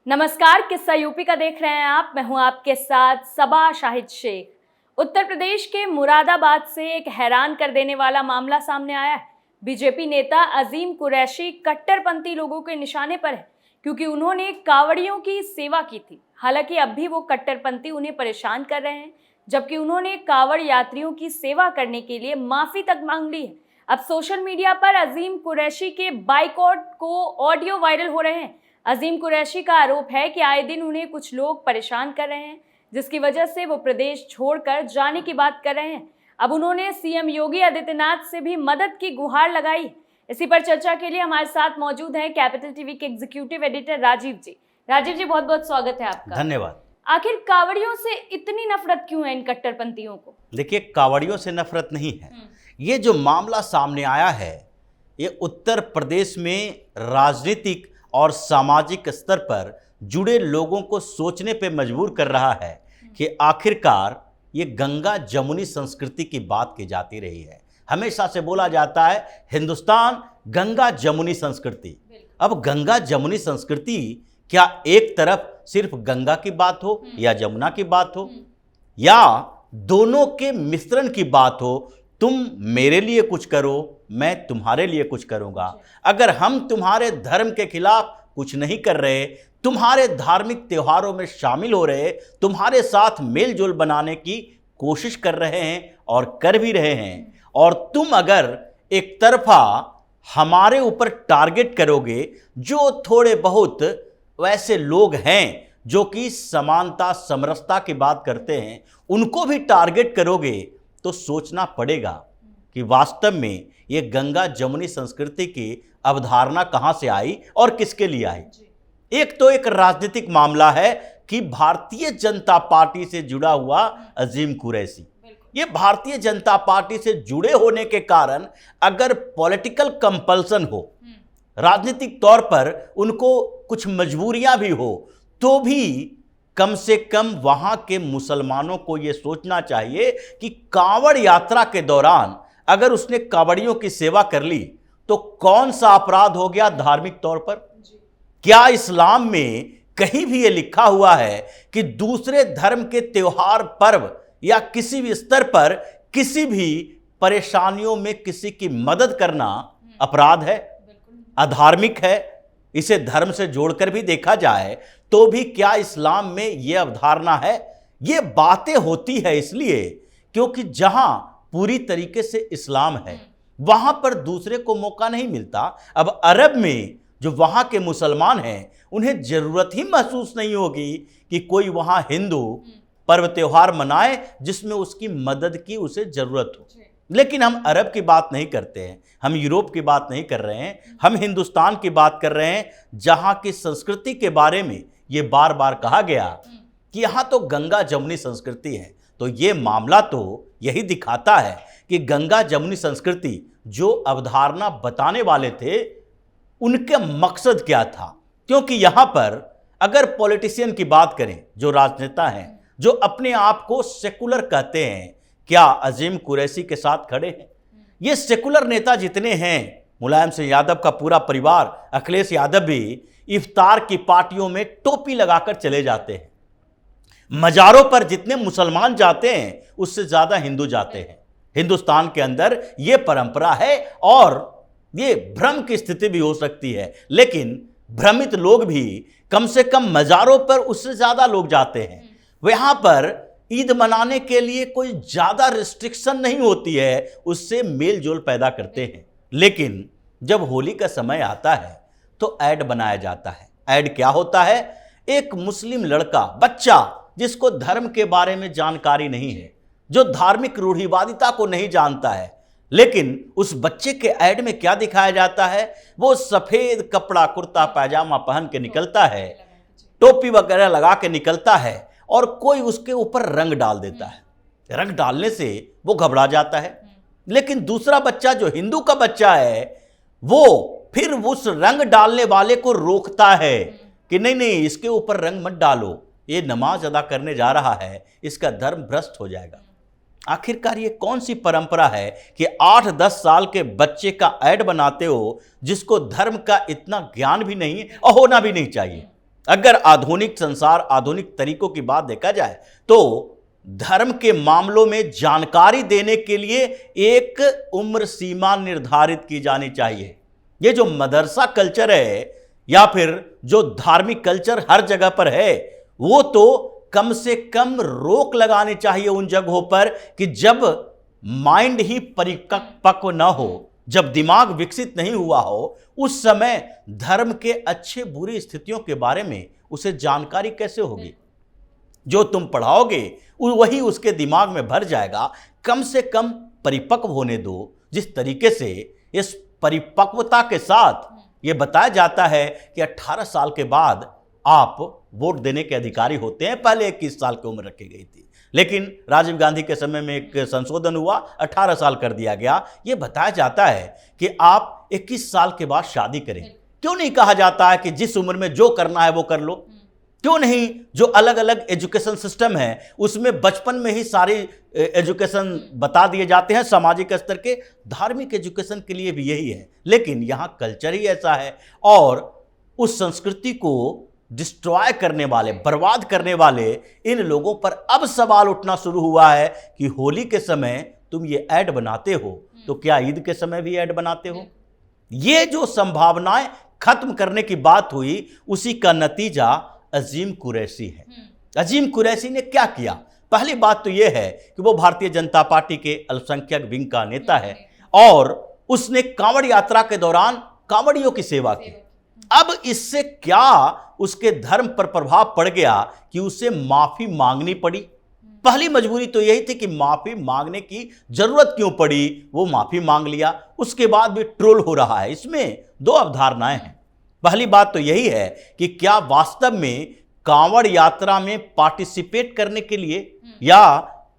नमस्कार, किस्सा यूपी का देख रहे हैं आप। मैं हूं आपके साथ सबा शाहिद शेख। उत्तर प्रदेश के मुरादाबाद से एक हैरान कर देने वाला मामला सामने आया है। बीजेपी नेता अजीम कुरैशी कट्टरपंथी लोगों के निशाने पर है क्योंकि उन्होंने कांवड़ियों की सेवा की थी। हालांकि अब भी वो कट्टरपंथी उन्हें परेशान कर रहे हैं, जबकि उन्होंने कांवड़ यात्रियों की सेवा करने के लिए माफी तक मांग ली है। अब सोशल मीडिया पर अजीम कुरैशी के बाइकआउट को ऑडियो वायरल हो रहे हैं। अजीम कुरैशी का आरोप है कि आए दिन उन्हें कुछ लोग परेशान कर रहे हैं, जिसकी वजह से वो प्रदेश छोड़कर जाने की बात कर रहे हैं। अब उन्होंने सीएम योगी आदित्यनाथ से भी मदद की गुहार लगाई। इसी पर चर्चा के लिए हमारे साथ मौजूद हैं कैपिटल टीवी के एग्जीक्यूटिव एडिटर राजीव जी। राजीव जी, बहुत बहुत स्वागत है आपका। धन्यवाद। आखिर कांवड़ियों से इतनी नफरत क्यों है इन कट्टरपंथियों को? देखिए, कांवड़ियों से नफरत नहीं है। ये जो मामला सामने आया है, ये उत्तर प्रदेश में राजनीतिक और सामाजिक स्तर पर जुड़े लोगों को सोचने पे मजबूर कर रहा है कि आखिरकार ये गंगा जमुनी संस्कृति की बात की जाती रही है। हमेशा से बोला जाता है हिंदुस्तान गंगा जमुनी संस्कृति। अब गंगा जमुनी संस्कृति क्या एक तरफ सिर्फ गंगा की बात हो या जमुना की बात हो, या दोनों के मिश्रण की बात हो? तुम मेरे लिए कुछ करो, मैं तुम्हारे लिए कुछ करूंगा। अगर हम तुम्हारे धर्म के खिलाफ कुछ नहीं कर रहे, तुम्हारे धार्मिक त्योहारों में शामिल हो रहे, तुम्हारे साथ मेल जोल बनाने की कोशिश कर रहे हैं और कर भी रहे हैं, और तुम अगर एक तरफा हमारे ऊपर टारगेट करोगे, जो थोड़े बहुत वैसे लोग हैं जो कि समानता समरसता की बात करते हैं, उनको भी टारगेट करोगे, तो सोचना पड़ेगा कि वास्तव में ये गंगा जमुनी संस्कृति की अवधारणा कहां से आई और किसके लिए आई। एक तो एक राजनीतिक मामला है कि भारतीय जनता पार्टी से जुड़ा हुआ अजीम कुरैशी, ये भारतीय जनता पार्टी से जुड़े होने के कारण अगर पॉलिटिकल कंपल्सन हो, राजनीतिक तौर पर उनको कुछ मजबूरियां भी हो, तो भी कम से कम वहां के मुसलमानों को यह सोचना चाहिए कि कांवड़ यात्रा के दौरान अगर उसने कांवड़ियों की सेवा कर ली तो कौन सा अपराध हो गया धार्मिक तौर पर? क्या इस्लाम में कहीं भी यह लिखा हुआ है कि दूसरे धर्म के त्योहार, पर्व या किसी भी स्तर पर किसी भी परेशानियों में किसी की मदद करना अपराध है, अधार्मिक है? इसे धर्म से जोड़कर भी देखा जाए तो भी क्या इस्लाम में यह अवधारणा है? ये बातें होती है इसलिए क्योंकि जहां पूरी तरीके से इस्लाम है वहां पर दूसरे को मौका नहीं मिलता। अब अरब में जो वहां के मुसलमान हैं, उन्हें जरूरत ही महसूस नहीं होगी कि कोई वहां हिंदू पर्व त्योहार मनाए जिसमें उसकी मदद की उसे जरूरत हो। लेकिन हम अरब की बात नहीं करते हैं, हम यूरोप की बात नहीं कर रहे हैं, हम हिंदुस्तान की बात कर रहे हैं, जहां की संस्कृति के बारे में ये बार बार कहा गया कि यहां तो गंगा जमुनी संस्कृति है। तो ये मामला तो यही दिखाता है कि गंगा जमुनी संस्कृति जो अवधारणा बताने वाले थे, उनके मकसद क्या था। क्योंकि यहां पर अगर पॉलिटिशियन की बात करें, जो राजनेता हैं, जो अपने आप को सेकुलर कहते हैं, क्या अजीम कुरैशी के साथ खड़े हैं? ये सेकुलर नेता जितने हैं, मुलायम सिंह यादव का पूरा परिवार, अखिलेश यादव भी इफ्तार की पार्टियों में टोपी लगाकर चले जाते हैं। मजारों पर जितने मुसलमान जाते हैं उससे ज्यादा हिंदू जाते हैं। हिंदुस्तान के अंदर यह परंपरा है और ये भ्रम की स्थिति भी हो सकती है, लेकिन भ्रमित लोग भी कम से कम मजारों पर उससे ज्यादा लोग जाते हैं। वहां पर ईद मनाने के लिए कोई ज्यादा रिस्ट्रिक्शन नहीं होती है, उससे मेल जोल पैदा करते हैं। लेकिन जब होली का समय आता है तो ऐड बनाया जाता है। ऐड क्या होता है? एक मुस्लिम लड़का, बच्चा जिसको धर्म के बारे में जानकारी नहीं है, जो धार्मिक रूढ़िवादिता को नहीं जानता है, लेकिन उस बच्चे के ऐड में क्या दिखाया जाता है? वो सफेद कपड़ा, कुर्ता पैजामा पहन के निकलता है, टोपी वगैरह लगा के निकलता है, और कोई उसके ऊपर रंग डाल देता है। रंग डालने से वो घबरा जाता है, लेकिन दूसरा बच्चा जो हिंदू का बच्चा है, वो फिर उस रंग डालने वाले को रोकता है कि नहीं नहीं, इसके ऊपर रंग मत डालो, ये नमाज अदा करने जा रहा है, इसका धर्म भ्रष्ट हो जाएगा। आखिरकार ये कौन सी परंपरा है कि 8-10 साल के बच्चे का ऐड बनाते हो जिसको धर्म का इतना ज्ञान भी नहीं है और होना भी नहीं चाहिए? अगर आधुनिक संसार, आधुनिक तरीकों की बात देखा जाए तो धर्म के मामलों में जानकारी देने के लिए एक उम्र सीमा निर्धारित की जानी चाहिए। ये जो मदरसा कल्चर है या फिर जो धार्मिक कल्चर हर जगह पर है, वो तो कम से कम रोक लगानी चाहिए उन जगहों पर कि जब माइंड ही परिपक्व न हो, जब दिमाग विकसित नहीं हुआ हो, उस समय धर्म के अच्छे बुरी स्थितियों के बारे में उसे जानकारी कैसे होगी? जो तुम पढ़ाओगे वही उसके दिमाग में भर जाएगा। कम से कम परिपक्व होने दो। जिस तरीके से इस परिपक्वता के साथ यह बताया जाता है कि 18 साल के बाद आप वोट देने के अधिकारी होते हैं, पहले 21 साल की उम्र रखी गई थी, लेकिन राजीव गांधी के समय में एक संशोधन हुआ, 18 साल कर दिया गया। यह बताया जाता है कि आप 21 साल के बाद शादी करें। क्यों नहीं कहा जाता है कि जिस उम्र में जो करना है वो कर लो? क्यों नहीं जो अलग अलग एजुकेशन सिस्टम है उसमें बचपन में ही सारी एजुकेशन बता दिए जाते हैं? सामाजिक स्तर के, धार्मिक एजुकेशन के लिए भी यही है, लेकिन यहाँ कल्चर ही ऐसा है। और उस संस्कृति को डिस्ट्रॉय करने वाले, बर्बाद करने वाले इन लोगों पर अब सवाल उठना शुरू हुआ है कि होली के समय तुम ये ऐड बनाते हो तो क्या ईद के समय भी ऐड बनाते हो? ये जो संभावनाएं खत्म करने की बात हुई, उसी का नतीजा अजीम कुरैशी है। अजीम कुरैशी ने क्या किया? पहली बात तो यह है कि वो भारतीय जनता पार्टी के अल्पसंख्यक विंग का नेता है और उसने कांवड़ यात्रा के दौरान कांवड़ियों की सेवा की। अब इससे क्या उसके धर्म पर प्रभाव पड़ गया कि उसे माफी मांगनी पड़ी? पहली मजबूरी तो यही थी कि माफी मांगने की जरूरत क्यों पड़ी, वो माफी मांग लिया। उसके बाद भी ट्रोल हो रहा है। इसमें दो अवधारणाएं हैं। पहली बात तो यही है कि क्या वास्तव में कांवड़ यात्रा में पार्टिसिपेट करने के लिए या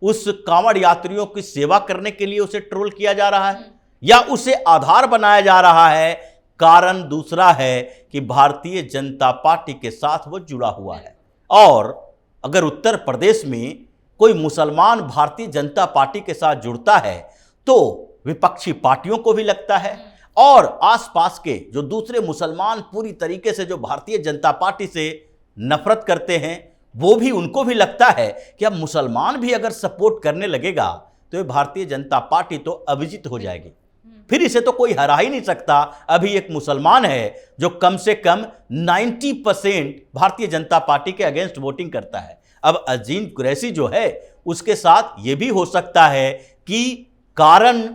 उस कांवड़ यात्रियों की सेवा करने के लिए उसे ट्रोल किया जा रहा है या उसे आधार बनाया जा रहा है? कारण दूसरा है कि भारतीय जनता पार्टी के साथ वो जुड़ा हुआ है। और अगर उत्तर प्रदेश में कोई मुसलमान भारतीय जनता पार्टी के साथ जुड़ता है तो विपक्षी पार्टियों को भी लगता है और आसपास के जो दूसरे मुसलमान पूरी तरीके से जो भारतीय जनता पार्टी से नफरत करते हैं, वो भी, उनको भी लगता है कि अब मुसलमान भी अगर सपोर्ट करने लगेगा तो ये भारतीय जनता पार्टी तो अविजित हो जाएगी, फिर इसे तो कोई हरा ही नहीं सकता। अभी एक मुसलमान है जो कम से कम 90% भारतीय जनता पार्टी के अगेंस्ट वोटिंग करता है। अब अजीम कुरैशी जो है उसके साथ यह भी हो सकता है कि कारण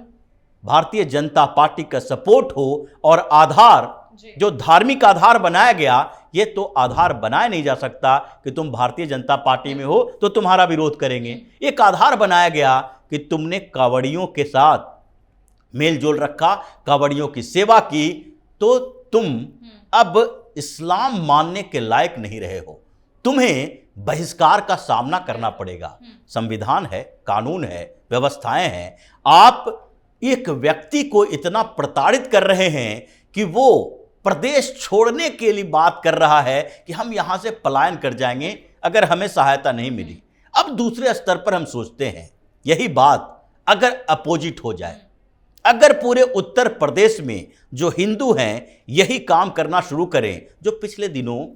भारतीय जनता पार्टी का सपोर्ट हो और आधार जो धार्मिक आधार बनाया गया, ये तो आधार बनाया नहीं जा सकता कि तुम भारतीय जनता पार्टी में हो तो तुम्हारा विरोध करेंगे। एक आधार बनाया गया कि तुमने कांवड़ियों के साथ मेल जोल रखा, कांवड़ियों की सेवा की, तो तुम अब इस्लाम मानने के लायक नहीं रहे हो, तुम्हें बहिष्कार का सामना करना पड़ेगा। संविधान है, कानून है, व्यवस्थाएं हैं। आप एक व्यक्ति को इतना प्रताड़ित कर रहे हैं कि वो प्रदेश छोड़ने के लिए बात कर रहा है कि हम यहां से पलायन कर जाएंगे अगर हमें सहायता नहीं मिली। अब दूसरे स्तर पर हम सोचते हैं यही बात अगर अपोजिट हो जाए, अगर पूरे उत्तर प्रदेश में जो हिंदू हैं यही काम करना शुरू करें, जो पिछले दिनों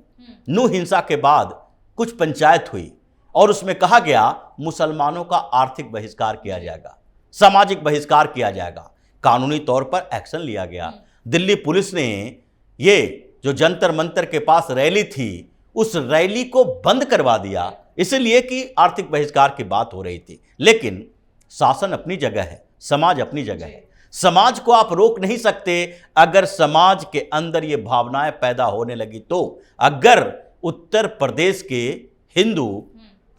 नू हिंसा के बाद कुछ पंचायत हुई और उसमें कहा गया मुसलमानों का आर्थिक बहिष्कार किया जाएगा, सामाजिक बहिष्कार किया जाएगा, कानूनी तौर पर एक्शन लिया गया। दिल्ली पुलिस ने ये जो जंतर मंतर के पास रैली थी उस रैली को बंद करवा दिया, इसलिए कि आर्थिक बहिष्कार की बात हो रही थी। लेकिन शासन अपनी जगह है, समाज अपनी जगह है। समाज को आप रोक नहीं सकते अगर समाज के अंदर ये भावनाएं पैदा होने लगी तो। अगर उत्तर प्रदेश के हिंदू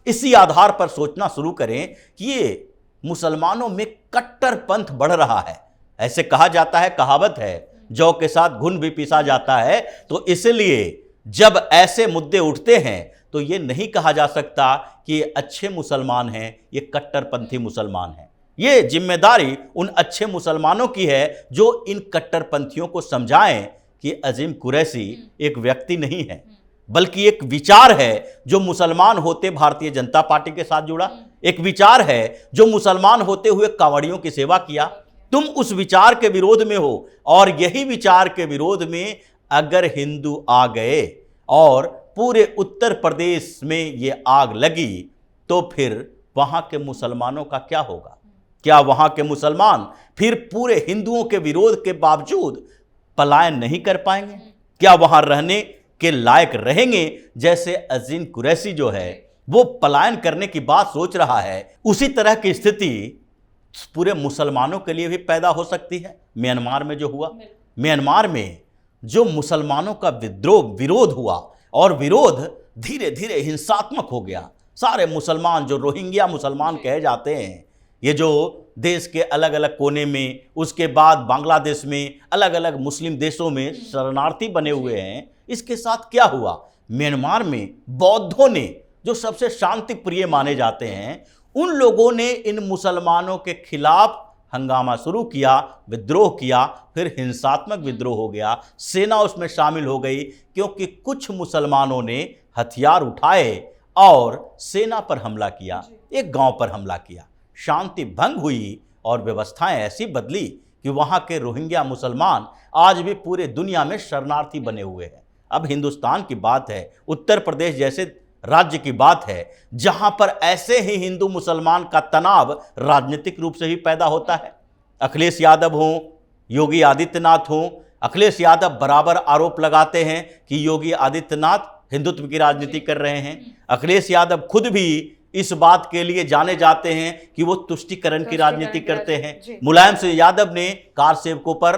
इसी आधार पर सोचना शुरू करें कि ये मुसलमानों में कट्टरपंथ बढ़ रहा है, ऐसे कहा जाता है, कहावत है, जौ के साथ घुन भी पीसा जाता है, तो इसलिए जब ऐसे मुद्दे उठते हैं तो ये नहीं कहा जा सकता कि ये अच्छे मुसलमान हैं, ये कट्टरपंथी मुसलमान हैं। ये जिम्मेदारी उन अच्छे मुसलमानों की है जो इन कट्टरपंथियों को समझाएं कि अजीम कुरैशी एक व्यक्ति नहीं है बल्कि एक विचार है जो मुसलमान होते भारतीय जनता पार्टी के साथ जुड़ा, एक विचार है जो मुसलमान होते हुए कांवड़ियों की सेवा किया। तुम उस विचार के विरोध में हो और यही विचार के विरोध में अगर हिंदू आ गए और पूरे उत्तर प्रदेश में ये आग लगी तो फिर वहां के मुसलमानों का क्या होगा? क्या वहां के मुसलमान फिर पूरे हिंदुओं के विरोध के बावजूद पलायन नहीं कर पाएंगे? क्या वहां रहने के लायक रहेंगे? जैसे अजीम कुरैशी जो है वो पलायन करने की बात सोच रहा है, उसी तरह की स्थिति पूरे मुसलमानों के लिए भी पैदा हो सकती है। म्यांमार में जो हुआ, म्यांमार में जो मुसलमानों का विरोध हुआ और विरोध धीरे धीरे हिंसात्मक हो गया। सारे मुसलमान जो रोहिंग्या मुसलमान कहे जाते हैं, ये जो देश के अलग अलग कोने में, उसके बाद बांग्लादेश में, अलग अलग मुस्लिम देशों में शरणार्थी बने हुए हैं। इसके साथ क्या हुआ? म्यांमार में बौद्धों ने, जो सबसे शांति प्रिय माने जाते हैं, उन लोगों ने इन मुसलमानों के खिलाफ हंगामा शुरू किया, विद्रोह किया, फिर हिंसात्मक विद्रोह हो गया। सेना उसमें शामिल हो गई क्योंकि कुछ मुसलमानों ने हथियार उठाए और सेना पर हमला किया, एक गांव पर हमला किया। शांति भंग हुई और व्यवस्थाएं ऐसी बदली कि वहां के रोहिंग्या मुसलमान आज भी पूरे दुनिया में शरणार्थी बने हुए हैं। अब हिंदुस्तान की बात है, उत्तर प्रदेश जैसे राज्य की बात है, जहां पर ऐसे ही हिंदू मुसलमान का तनाव राजनीतिक रूप से भी पैदा होता है। अखिलेश यादव हों, योगी आदित्यनाथ हों, अखिलेश यादव बराबर आरोप लगाते हैं कि योगी आदित्यनाथ हिंदुत्व की राजनीति कर रहे हैं। अखिलेश यादव खुद भी इस बात के लिए जाने जाते हैं कि वो तुष्टीकरण की राजनीति करते हैं। मुलायम सिंह यादव ने कार सेवकों पर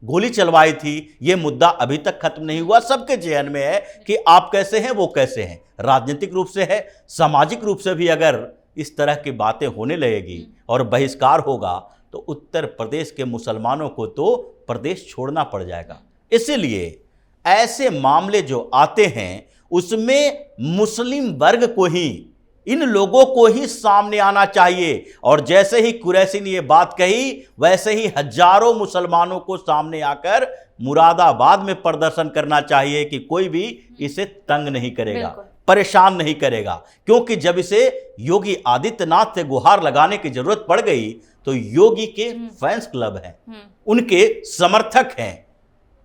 गोली चलवाई थी, ये मुद्दा अभी तक खत्म नहीं हुआ। सबके जहन में है कि आप कैसे हैं, वो कैसे हैं। राजनीतिक रूप से है, सामाजिक रूप से भी अगर इस तरह की बातें होने लगेगी और बहिष्कार होगा तो उत्तर प्रदेश के मुसलमानों को तो प्रदेश छोड़ना पड़ जाएगा। इसीलिए ऐसे मामले जो आते हैं उसमें मुस्लिम वर्ग को ही, इन लोगों को ही सामने आना चाहिए। और जैसे ही कुरैशी ने ये बात कही, वैसे ही हजारों मुसलमानों को सामने आकर मुरादाबाद में प्रदर्शन करना चाहिए कि कोई भी इसे तंग नहीं करेगा, परेशान नहीं करेगा। क्योंकि जब इसे योगी आदित्यनाथ से गुहार लगाने की जरूरत पड़ गई तो योगी के फैंस क्लब हैं, उनके समर्थक हैं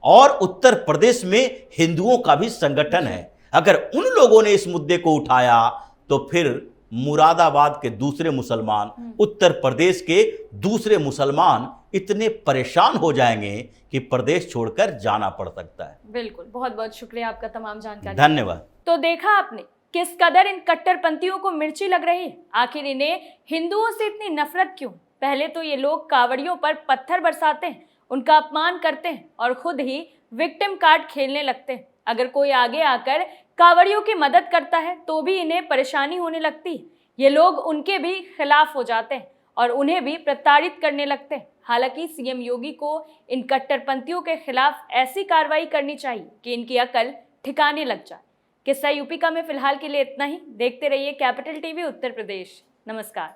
और उत्तर प्रदेश में हिंदुओं का भी संगठन है। अगर उन लोगों ने इस मुद्दे को उठाया तो फिर मुरादाबाद के दूसरे मुसलमान, उत्तर प्रदेश के दूसरे मुसलमान इतने परेशान हो जाएंगे कि प्रदेश छोड़कर जाना पड़ सकता है। बिल्कुल, बहुत बहुत शुक्रिया आपका तमाम जानकारी। धन्यवाद। तो देखा आपने किस कदर इन कट्टरपंथियों को मिर्ची लग रही है। आखिर इन्हें हिंदुओं से इतनी नफरत क्यों? पहले तो ये लोग कांवड़ियों पर पत्थर बरसाते हैं, उनका अपमान करते हैं और खुद ही विक्टिम कार्ड खेलने लगते हैं। अगर कोई आगे आकर कांवड़ियों की मदद करता है तो भी इन्हें परेशानी होने लगती है। ये लोग उनके भी खिलाफ हो जाते हैं और उन्हें भी प्रताड़ित करने लगते हैं। हालांकि सीएम योगी को इन कट्टरपंथियों के खिलाफ ऐसी कार्रवाई करनी चाहिए कि इनकी अकल ठिकाने लग जाए। किस्सा यूपी का में फिलहाल के लिए इतना ही। देखते रहिए कैपिटल टीवी उत्तर प्रदेश। नमस्कार।